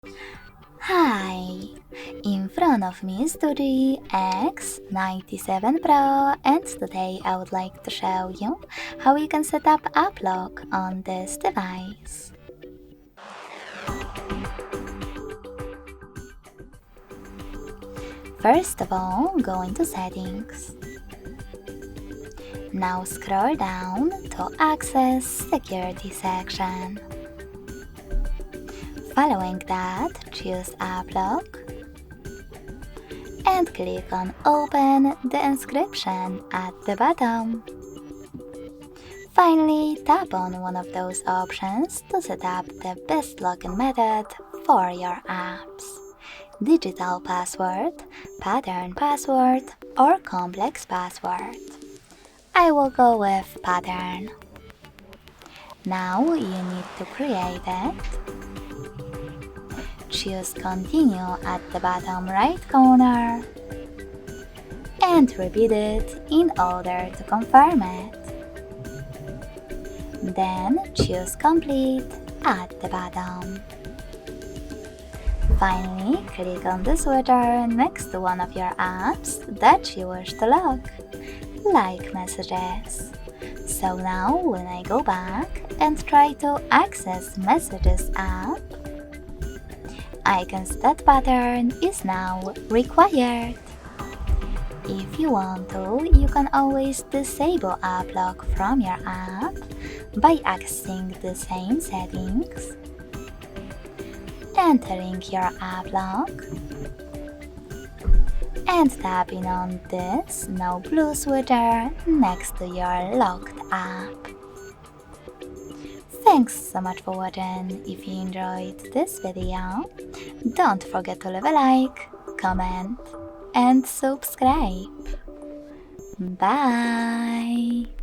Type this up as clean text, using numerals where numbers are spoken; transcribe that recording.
Hi! In front of me is DOOGEE X97 Pro, and today I would like to show you how you can set up app lock on this device. First of all, go into Settings. Now scroll down to access Security section. Following that, choose App Lock and click on Open the inscription at the bottom. Finally, tap on one of those options to set up the best login method for your apps: digital password, pattern password, or complex password. I will go with pattern. Now you need to create it. Choose Continue at the bottom right corner and repeat it in order to confirm it. Then choose Complete at the bottom. Finally, click on the switcher next to one of your apps that you wish to lock, like Messages. So now when I go back and try to access Messages app, I can see that pattern is now required. If you want to, you can always disable app lock from your app by accessing the same settings, entering your app lock, and tapping on this now blue switcher next to your locked app. Thanks so much for watching. If you enjoyed this video, don't forget to leave a like, comment, and subscribe. Bye!